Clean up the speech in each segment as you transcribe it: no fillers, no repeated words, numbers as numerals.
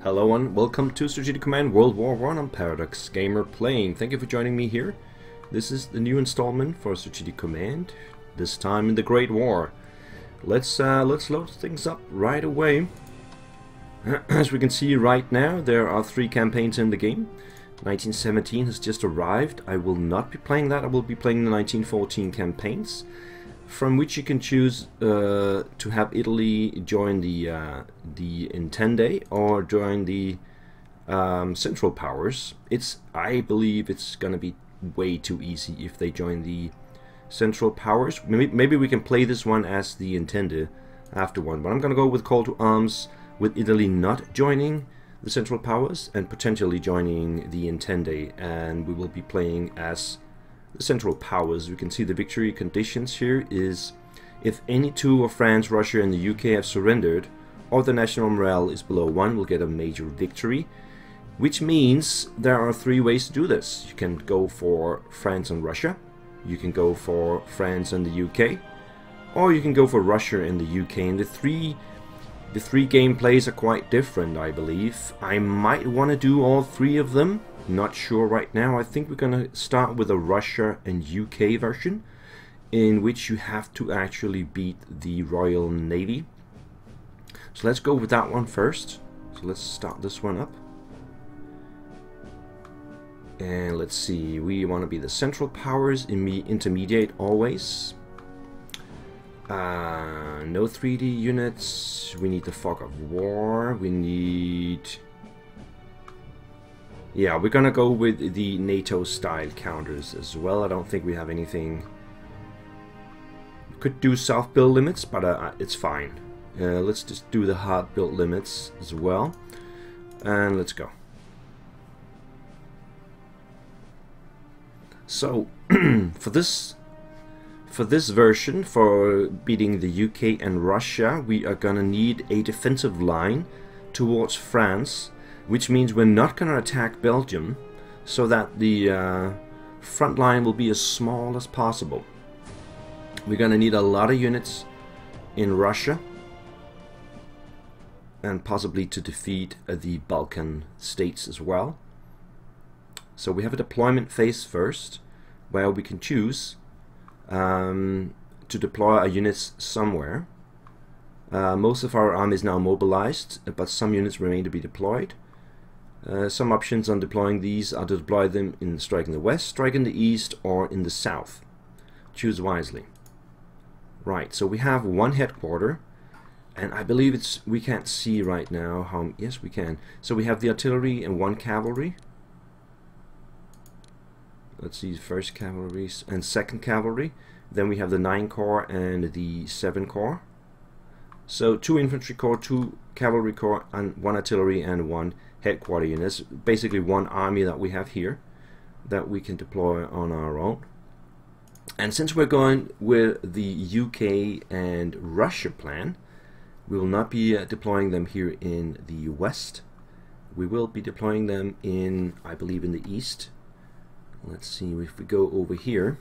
Hello and welcome to Strategic Command World War I. I'm Paradox Gamer playing. Thank you for joining me here. This is the new installment for Strategic Command, this time in the Great War. Let's load things up right away. As we can see right now, there are 3 campaigns in the game. 1917 has just arrived. I will not be playing that. I will be playing the 1914 campaigns, from which you can choose to have Italy join the Entente or join the Central Powers. I believe it's gonna be way too easy if they join the Central Powers. Maybe we can play this one as the Entente after one, but I'm gonna go with Call to Arms, with Italy not joining the Central Powers and potentially joining the Entente, and we will be playing as the Central Powers. We can see the victory conditions here is if any 2 of France, Russia and the UK have surrendered, or the national morale is below 1, we'll get a major victory, which means there are 3 ways to do this. You can go for France and Russia, you can go for France and the UK, or you can go for Russia and the UK. And the three gameplays are quite different, I believe. I might want to do all 3 of them. Not sure right now. I think we're gonna start with a Russia and UK version, in which you have to actually beat the Royal Navy. So let's go with that one first. So let's start this one up. And let's see, we want to be the Central Powers, intermediate always. No 3D units. We need the Fog of War. We need... Yeah, we're gonna go with the NATO style counters as well. I don't think we have anything. We could do soft build limits, but it's fine. Let's just do the hard build limits as well, and let's go. So for this version, for beating the UK and Russia, we are gonna need a defensive line towards France, which means we're not going to attack Belgium, so that the front line will be as small as possible. We're going to need a lot of units in Russia, and possibly to defeat the Balkan states as well. So we have a deployment phase first, where we can choose to deploy our units somewhere. Most of our army is now mobilized, but some units remain to be deployed. Some options on deploying these are to deploy them in strike in the west, strike in the east, or in the south. Choose wisely. Right, so we have 1 headquarter, and I believe we can't see right now how... Yes, we can. So we have the artillery and 1 cavalry. Let's see, 1st cavalry and 2nd cavalry. Then we have the 9 corps and the 7 corps. So 2 infantry corps, 2 cavalry corps, and 1 artillery and 1 headquarter units. Basically 1 army that we have here that we can deploy on our own. And since we're going with the UK and Russia plan, we will not be deploying them here in the west. We will be deploying them in, I believe, in the east. Let's see, if we go over here,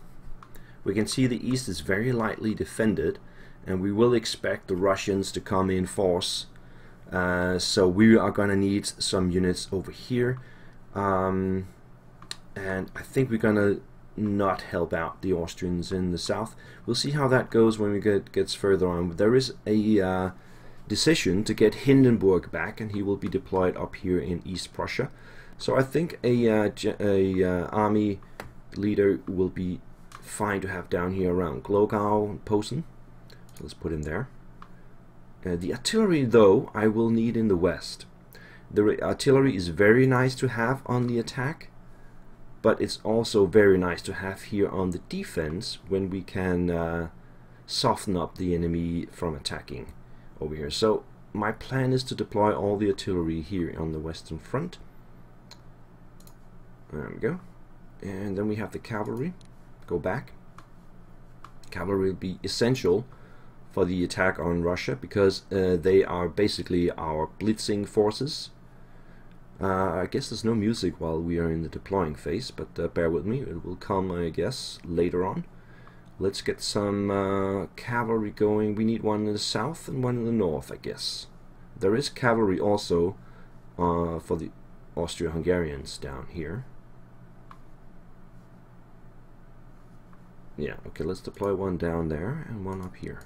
we can see the east is very lightly defended, and we will expect the Russians to come in force. So we are gonna need some units over here, and I think we're gonna not help out the Austrians in the south. We'll see how that goes when we gets further on. There is a decision to get Hindenburg back, and he will be deployed up here in East Prussia. So I think a army leader will be fine to have down here around Glogau and Posen. So let's put him there. The artillery, though, I will need in the west. The artillery is very nice to have on the attack, but it's also very nice to have here on the defense when we can soften up the enemy from attacking over here. So my plan is to deploy all the artillery here on the western front. There we go. And then we have the cavalry. Go back. Cavalry will be essential for the attack on Russia, because they are basically our blitzing forces. I guess there's no music while we are in the deploying phase, but bear with me, it will come, I guess, later on. Let's get some cavalry going. We need 1 in the south and 1 in the north, I guess. There is cavalry also for the Austro-Hungarians down here. Yeah, okay, let's deploy one down there and one up here.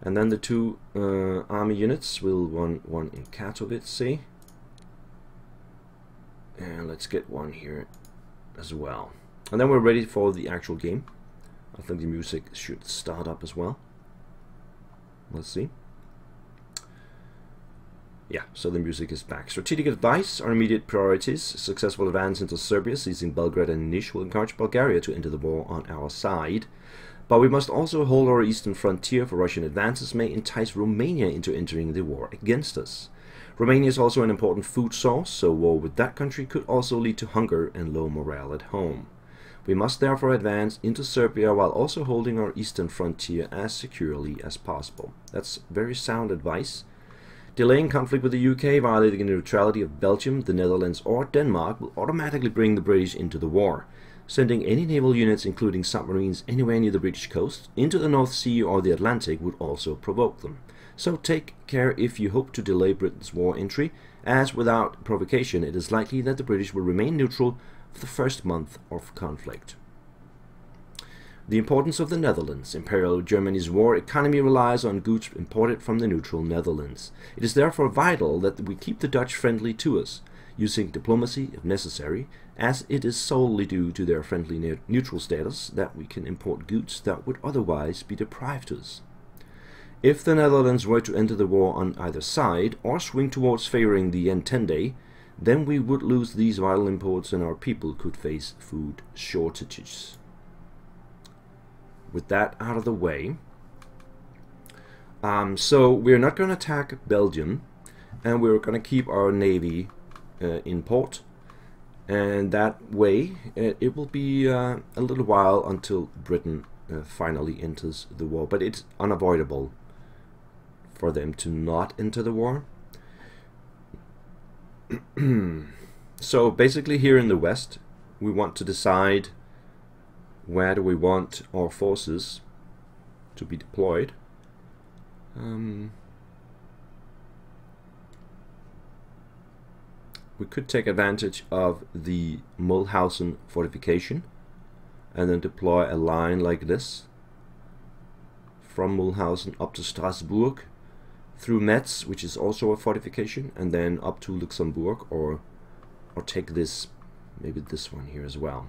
And then the two army units will one in Katowice. And let's get one here as well. And then we're ready for the actual game. I think the music should start up as well. Let's see. Yeah, so the music is back. Strategic advice, our immediate priorities. Successful advance into Serbia, seizing Belgrade and Niš will encourage Bulgaria to enter the war on our side. But we must also hold our eastern frontier, for Russian advances may entice Romania into entering the war against us. Romania is also an important food source, so war with that country could also lead to hunger and low morale at home. We must therefore advance into Serbia while also holding our eastern frontier as securely as possible. That's very sound advice. Delaying conflict with the UK, violating the neutrality of Belgium, the Netherlands or Denmark will automatically bring the British into the war. Sending any naval units, including submarines, anywhere near the British coast, into the North Sea or the Atlantic would also provoke them. So take care if you hope to delay Britain's war entry, as without provocation it is likely that the British will remain neutral for the first month of conflict. The importance of the Netherlands. Imperial Germany's war economy relies on goods imported from the neutral Netherlands. It is therefore vital that we keep the Dutch friendly to us, using diplomacy if necessary, as it is solely due to their friendly neutral status that we can import goods that would otherwise be deprived us. If the Netherlands were to enter the war on either side, or swing towards favoring the Entente, then we would lose these vital imports and our people could face food shortages. With that out of the way, so we're not going to attack Belgium, and we're going to keep our navy in port, and that way it will be a little while until Britain finally enters the war, but it's unavoidable for them to not enter the war. So basically here in the West we want to decide where do we want our forces to be deployed. We could take advantage of the Mulhausen fortification and then deploy a line like this from Mulhausen up to Strasbourg, through Metz, which is also a fortification, and then up to Luxembourg, or take this, maybe this one here as well.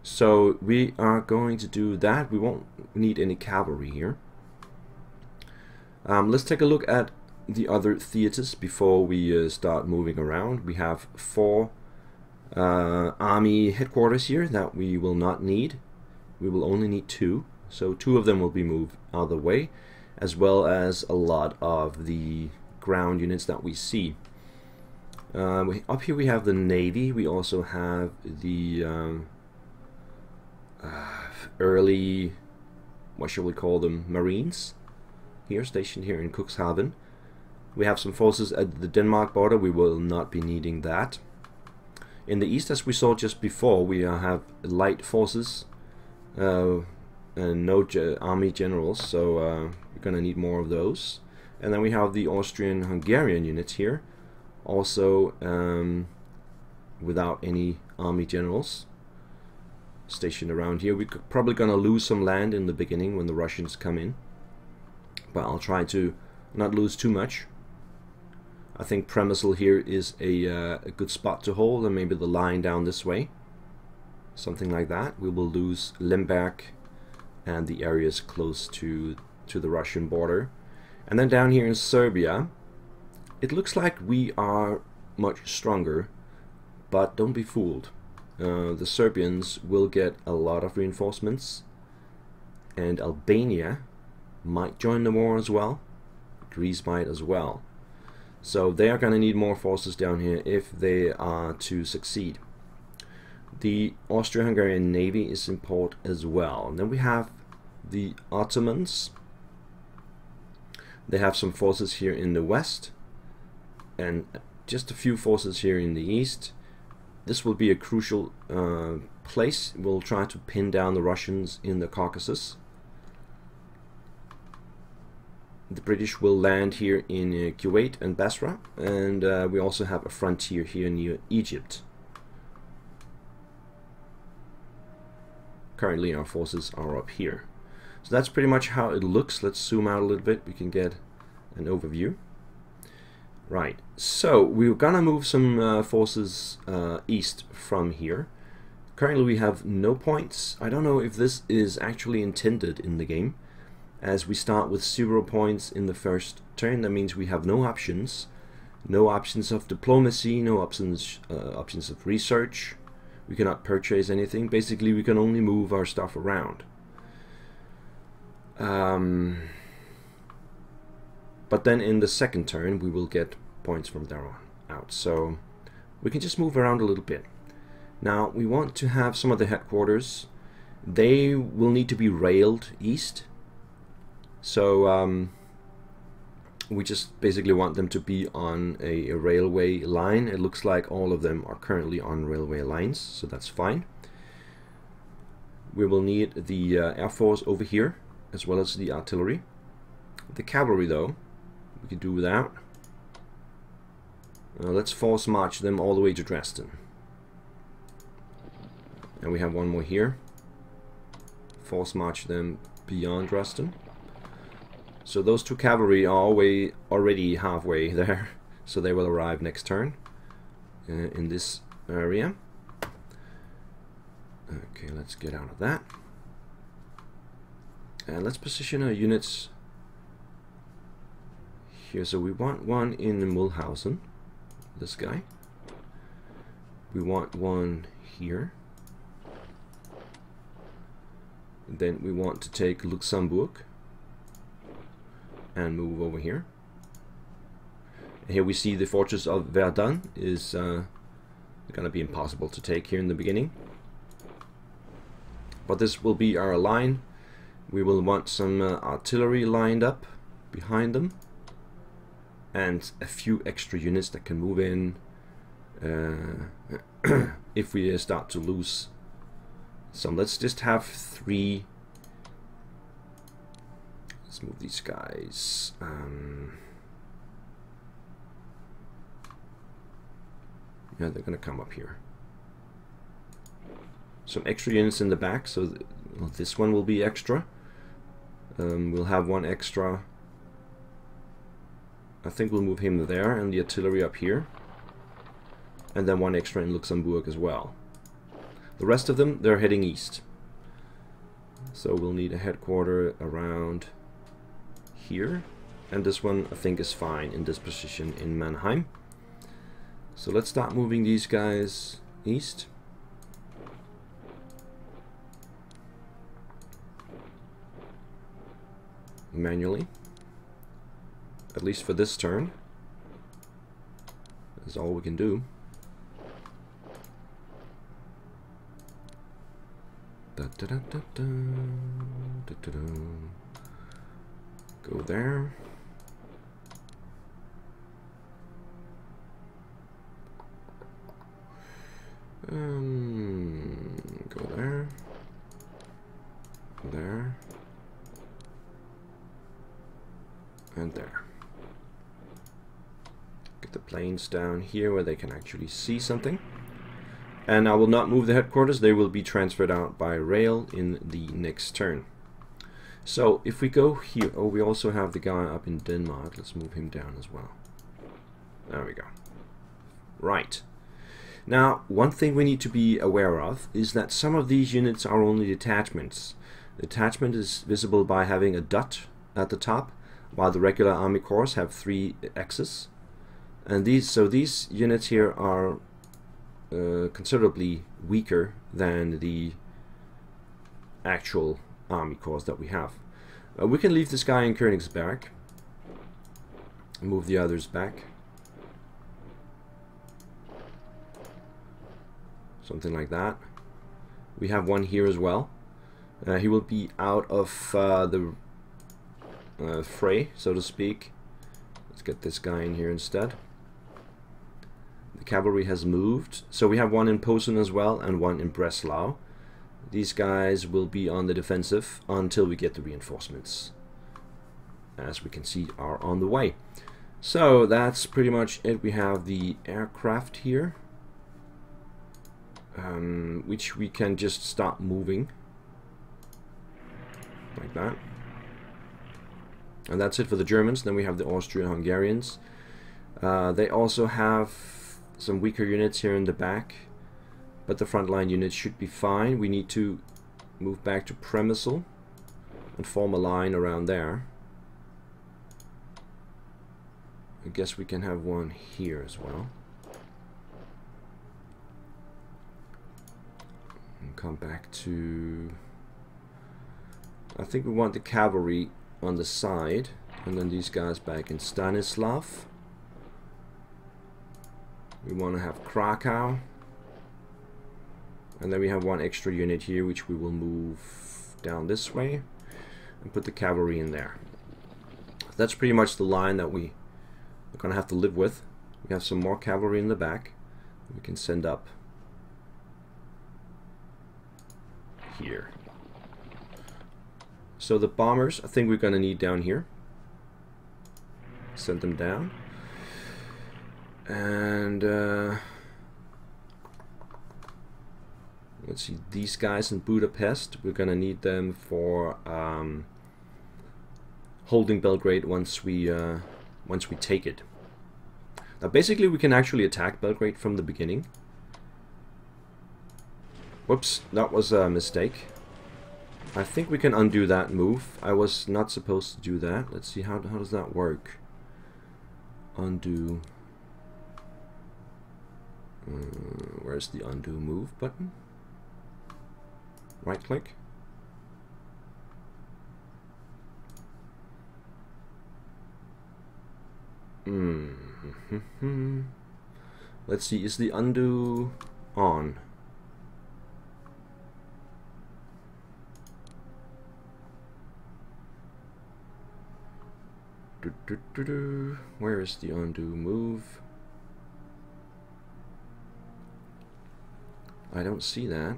So we are going to do that. We won't need any cavalry here. Let's take a look at the other theaters before we start moving around. We have 4 army headquarters here that we will not need. We will only need 2, so 2 of them will be moved out of the way, as well as a lot of the ground units that we see. Up here we have the Navy. We also have the early, what shall we call them, Marines here, stationed here in Cuxhaven. We have some forces at the Denmark border. We will not be needing that. In the east, as we saw just before, we have light forces and no army generals, so we're going to need more of those. And then we have the Austrian-Hungarian units here, also without any army generals stationed around here. We're probably going to lose some land in the beginning when the Russians come in, but I'll try to not lose too much. I think Premisl here is a good spot to hold, and maybe the line down this way, something like that. We will lose Lemberg and the areas close to the Russian border. And then down here in Serbia, it looks like we are much stronger, but don't be fooled. The Serbians will get a lot of reinforcements, and Albania might join the war as well. Greece might as well. So they are going to need more forces down here if they are to succeed. The Austro-Hungarian Navy is in port as well. And then we have the Ottomans. They have some forces here in the west and just a few forces here in the east. This will be a crucial place. We'll try to pin down the Russians in the Caucasus. The British will land here in Kuwait and Basra, and we also have a frontier here near Egypt. Currently our forces are up here. So that's pretty much how it looks. Let's zoom out a little bit, we can get an overview. Right, so we're gonna move some forces east from here. Currently we have no points. I don't know if this is actually intended in the game. As we start with 0 points in the first turn, that means we have no options. No options of diplomacy, no options of research. We cannot purchase anything. Basically, we can only move our stuff around. But then in the second turn, we will get points from there on out. So we can just move around a little bit. Now, we want to have some of the headquarters. They will need to be railed east. So we just basically want them to be on a railway line. It looks like all of them are currently on railway lines, so that's fine. We will need the Air Force over here, as well as the artillery. The cavalry, though, we can do without. Let's force march them all the way to Dresden. And we have one more here. Force march them beyond Dresden. So those two cavalry are already halfway there, so they will arrive next turn in this area. Okay, let's get out of that. And let's position our units here. So we want one in Mulhausen, this guy. We want one here. And then we want to take Luxembourg and move over here. And here we see the fortress of Verdun is gonna be impossible to take here in the beginning. But this will be our line. We will want some artillery lined up behind them, and a few extra units that can move in if we start to lose some. Let's just have 3. Let's move these guys. Yeah, they're gonna come up here. Some extra units in the back, so this one will be extra. We'll have one extra. I think we'll move him there, and the artillery up here. And then one extra in Luxembourg as well. The rest of them, they're heading east. So we'll need a headquarter around here. And this one, I think, is fine in this position in Mannheim. So let's start moving these guys east. Manually. At least for this turn. That's all we can do. Go there. Go there. There. And there. Get the planes down here where they can actually see something. And I will not move the headquarters. They will be transferred out by rail in the next turn. So if we go here, oh, we also have the guy up in Denmark. Let's move him down as well. There we go. Right. Now, one thing we need to be aware of is that some of these units are only detachments. The detachment is visible by having a dot at the top, while the regular army corps have 3 X's. And these units here are considerably weaker than the actual army corps that we have. We can leave this guy in Königsberg, move the others back, something like that. We have one here as well. He will be out of the fray, so to speak. Let's get this guy in here instead. The cavalry has moved, so we have one in Posen as well and one in Breslau. These guys will be on the defensive until we get the reinforcements. as we can see, are on the way. So that's pretty much it. We have the aircraft here, which we can just start moving like that. And that's it for the Germans. Then we have the Austro-Hungarians. They also have some weaker units here in the back, but the frontline units should be fine. We need to move back to Premisel and form a line around there. I guess we can have one here as well. And come back to... I think we want the cavalry on the side, and then these guys back in Stanislav. We want to have Krakow, and then we have one extra unit here which we will move down this way and put the cavalry in there. That's pretty much the line that we're gonna have to live with. We have some more cavalry in the back we can send up here. So the bombers, I think we're gonna need down here. Send them down. And let's see, these guys in Budapest, we're gonna need them for holding Belgrade once we take it. Now basically we can actually attack Belgrade from the beginning. Whoops, that was a mistake. I think we can undo that move. I was not supposed to do that. Let's see, how does that work? Undo. Where's the undo move button? Right click. Let's see, is the undo on? Where is the undo move? I don't see that.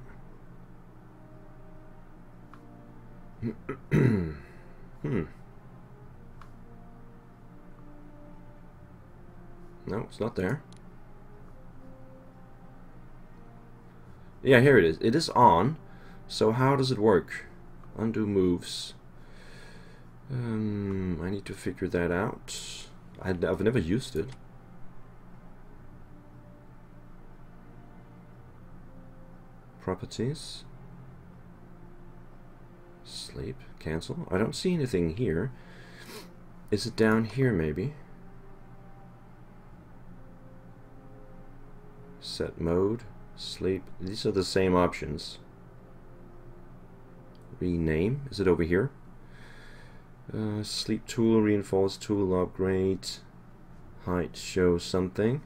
No, it's not there. Yeah, here it is. It is on. So how does it work? Undo moves. I need to figure that out. I've never used it. Properties. Sleep. Cancel. I don't see anything here. Is it down here maybe? Set mode. Sleep. These are the same options. Rename. Is it over here? Sleep tool, reinforce tool, upgrade, height, show something.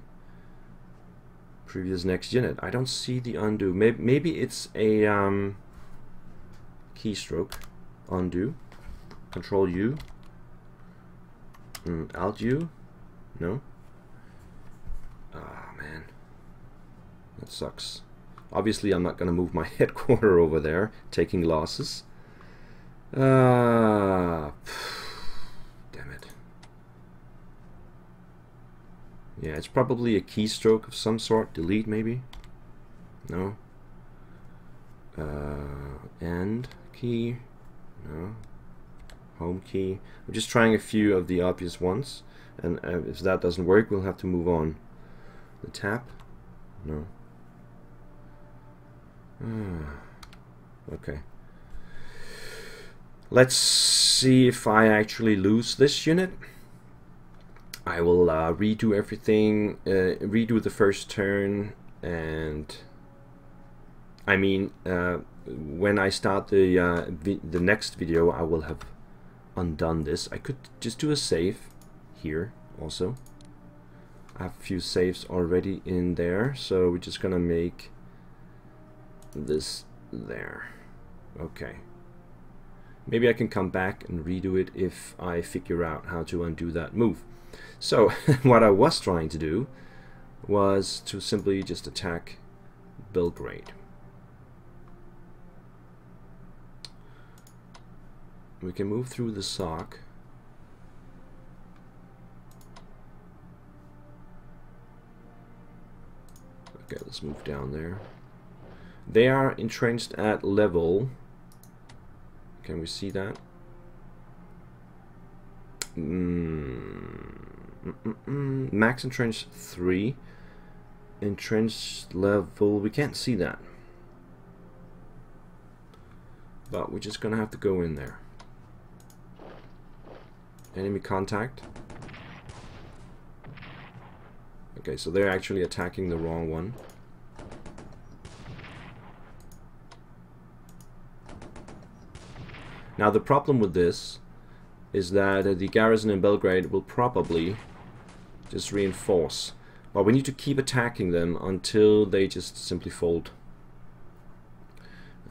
Previous next unit. I don't see the undo. Maybe it's a keystroke. Undo. Control U. Alt U. No. Ah, man. That sucks. Obviously, I'm not going to move my headquarter over there, taking losses. Damn it. Yeah, it's probably a keystroke of some sort. Delete, maybe? No. End key? No. Home key. I'm just trying a few of the obvious ones, and if that doesn't work, we'll have to move on. The tap? No. Okay. Let's see if I actually lose this unit. I will redo everything, redo the first turn, and I mean when I start the next video I will have undone this. I could just do a save here also. I have a few saves already in there, so we're just gonna make this there. Okay. Maybe I can come back and redo it if I figure out how to undo that move. So what I was trying to do was to simply just attack Belgrade. We can move through the SOC. Okay, let's move down there. They are entrenched at level. Can we see that? Max entrenched 3. Entrenched level, we can't see that. But we're just gonna have to go in there. Enemy contact. Okay, so they're actually attacking the wrong one. Now the problem with this is that the garrison in Belgrade will probably just reinforce. But we need to keep attacking them until they just simply fold.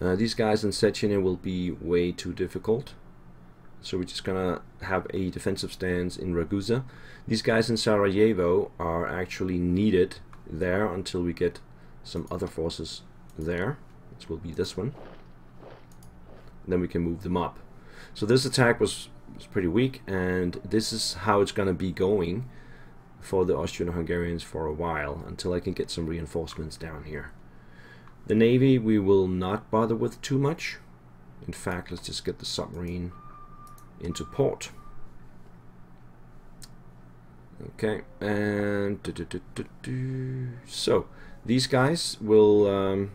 These guys in Sechenye will be way too difficult. So we're just gonna have a defensive stance in Ragusa. These guys in Sarajevo are actually needed there until we get some other forces there. This will be this one. And then we can move them up. So this attack was pretty weak, and this is how it's gonna be going for the Austrian-Hungarians for a while, until I can get some reinforcements down here. The navy we will not bother with too much. In fact, let's just get the submarine into port. Okay, and so these guys will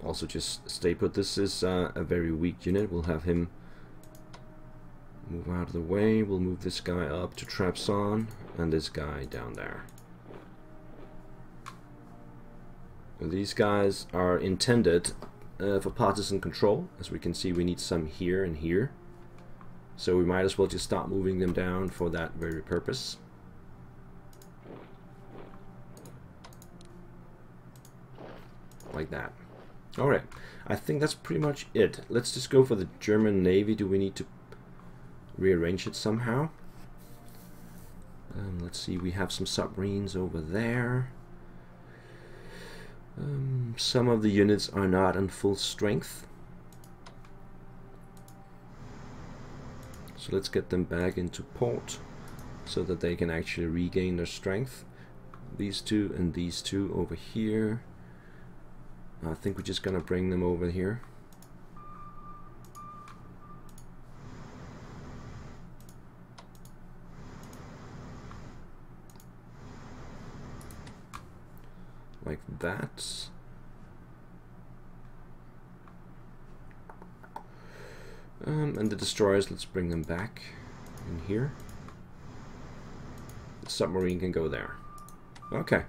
also just stay put. This is a very weak unit. We'll have him move out of the way. We'll move this guy up to Trabzon and this guy down there. These guys are intended for partisan control. As we can see, we need some here and here. So we might as well just start moving them down for that very purpose. Like that. Alright, I think that's pretty much it. Let's just go for the German Navy. Do we need to rearrange it somehow? Let's see, we have some submarines over there. Some of the units are not in full strength. So let's get them back into port so that they can actually regain their strength. These two and these two over here. I think we're just gonna bring them over here. Like that. And the destroyers, let's bring them back in here. The submarine can go there. Okay.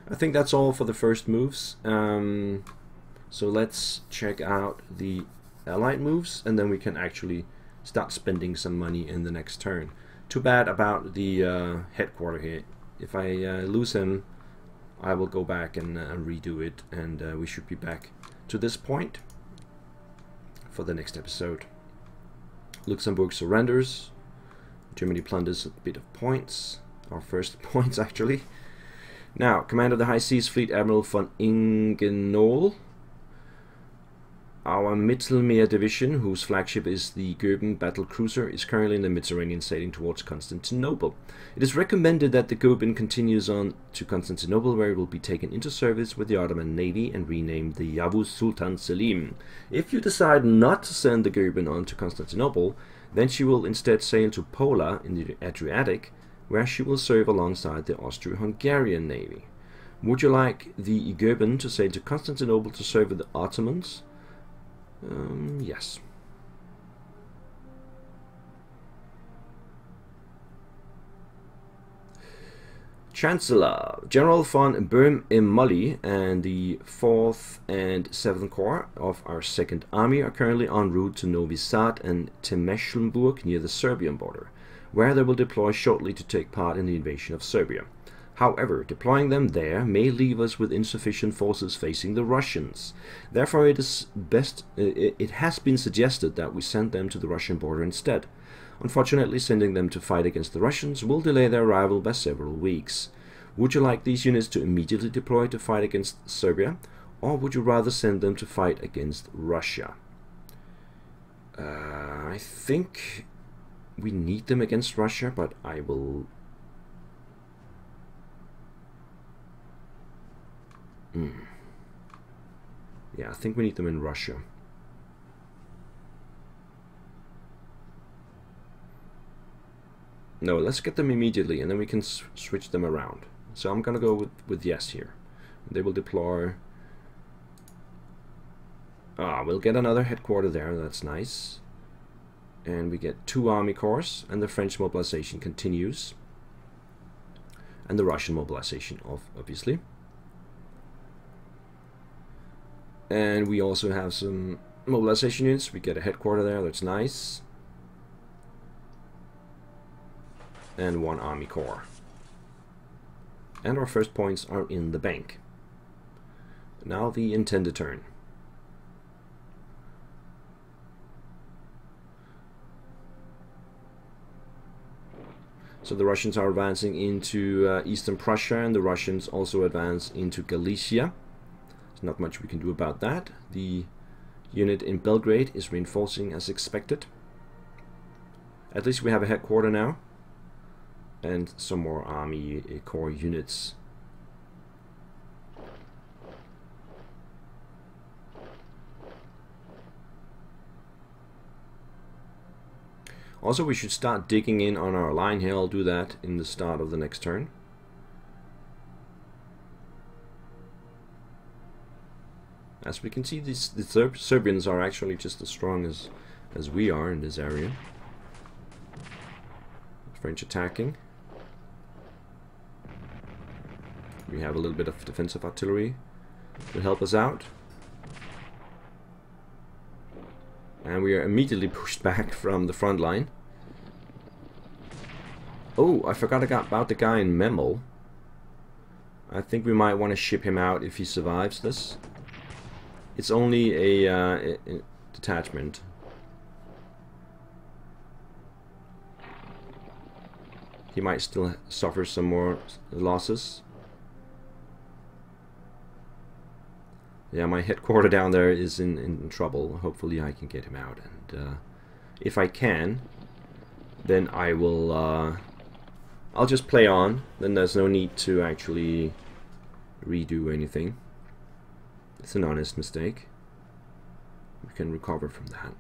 I think that's all for the first moves. So let's check out the allied moves, and then we can actually start spending some money in the next turn. Too bad about the headquarter here. If I lose him, I will go back and redo it, and we should be back to this point for the next episode. Luxembourg surrenders. Germany plunders a bit of points. Our first points, actually. Now, Commander of the High Seas Fleet Admiral von Ingenohl. Our Mittelmeer Division, whose flagship is the Goeben battle cruiser, is currently in the Mediterranean sailing towards Constantinople. It is recommended that the Goeben continues on to Constantinople, where it will be taken into service with the Ottoman Navy and renamed the Yavuz Sultan Selim. If you decide not to send the Goeben on to Constantinople, then she will instead sail to Pola in the Adriatic, where she will serve alongside the Austro-Hungarian Navy. Would you like the Goeben to sail to Constantinople to serve with the Ottomans? Yes. Chancellor General von Böhm-im-Molly and the 4th and 7th Corps of our 2nd Army are currently en route to Novi Sad and Temeshlnburg near the Serbian border, where they will deploy shortly to take part in the invasion of Serbia. However, deploying them there may leave us with insufficient forces facing the Russians. Therefore, it has been suggested that we send them to the Russian border instead. Unfortunately, sending them to fight against the Russians will delay their arrival by several weeks. Would you like these units to immediately deploy to fight against Serbia, or would you rather send them to fight against Russia? I think we need them against Russia, but I will Yeah, I think we need them in Russia. No, let's get them immediately, and then we can switch them around. So I'm gonna go with yes here. They will deploy. We'll get another headquarter there. That's nice. And we get 2 army corps, and the French mobilization continues, and the Russian mobilization, obviously. And we also have some mobilization units. We get a headquarter there. That's nice. And 1 army corps. And our first points are in the bank. Now the intended turn. So the Russians are advancing into Eastern Prussia, and the Russians also advance into Galicia. There's not much we can do about that. The unit in Belgrade is reinforcing as expected. At least we have a headquarter now, and some more army corps units. Also, we should start digging in on our line here. I'll do that in the start of the next turn. As we can see, the Serbians are actually just as strong as we are in this area. French attacking. We have a little bit of defensive artillery to help us out. And we are immediately pushed back from the front line. Oh, I forgot about the guy in Memel. I think we might want to ship him out if he survives this. It's only a detachment. He might still suffer some more losses. Yeah, my headquarter down there is in trouble. Hopefully I can get him out, and if I can, then I will I'll just play on. Then there's no need to actually redo anything. It's an honest mistake. We can recover from that.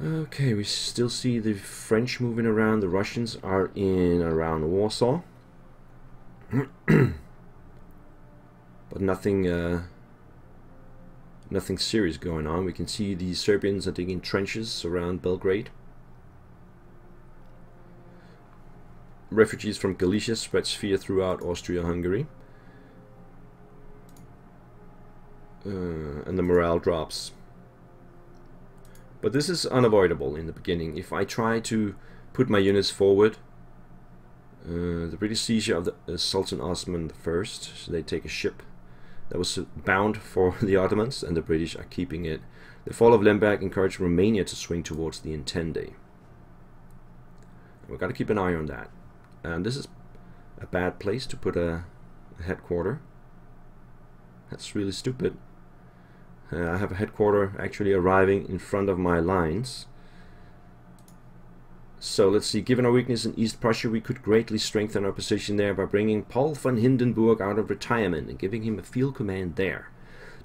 Okay, we still see the French moving around. The Russians are in around Warsaw. But nothing serious going on. We can see the Serbians are digging trenches around Belgrade. Refugees from Galicia spread fear throughout Austria-Hungary. And the morale drops. But this is unavoidable in the beginning. If I try to put my units forward, the British seizure of the Sultan Osman I, so they take a ship that was bound for the Ottomans, and the British are keeping it. The fall of Lemberg encouraged Romania to swing towards the Entente. We've got to keep an eye on that. And this is a bad place to put a headquarter. That's really stupid. I have a headquarter actually arriving in front of my lines. So let's see, given our weakness in East Prussia, we could greatly strengthen our position there by bringing Paul von Hindenburg out of retirement and giving him a field command there.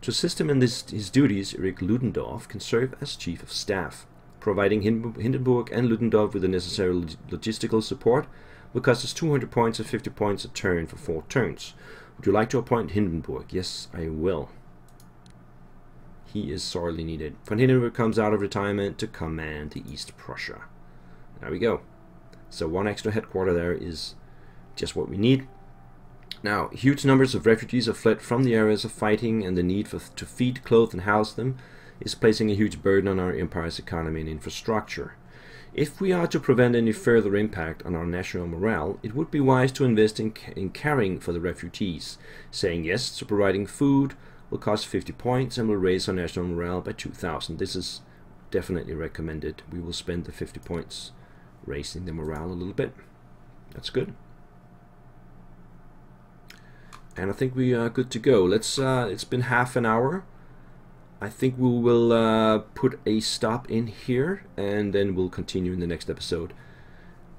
To assist him in his duties, Erich Ludendorff can serve as Chief of Staff. Providing Hindenburg and Ludendorff with the necessary logistical support will cost us 200 points and 50 points a turn for 4 turns. Would you like to appoint Hindenburg? Yes, I will. He is sorely needed. Von Hindenburg comes out of retirement to command the East Prussia. There we go. So 1 extra headquarter there is just what we need. Now, huge numbers of refugees have fled from the areas of fighting, and the need to feed, clothe, and house them is placing a huge burden on our empire's economy and infrastructure. If we are to prevent any further impact on our national morale, it would be wise to invest in caring for the refugees. Saying yes to providing food will cost 50 points and will raise our national morale by 2,000. This is definitely recommended. We will spend the 50 points raising the morale a little bit. That's good. And I think we are good to go. Let's it's been half an hour. I think we will put a stop in here, and then we'll continue in the next episode.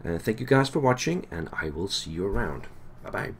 Thank you guys for watching, and I will see you around. Bye bye.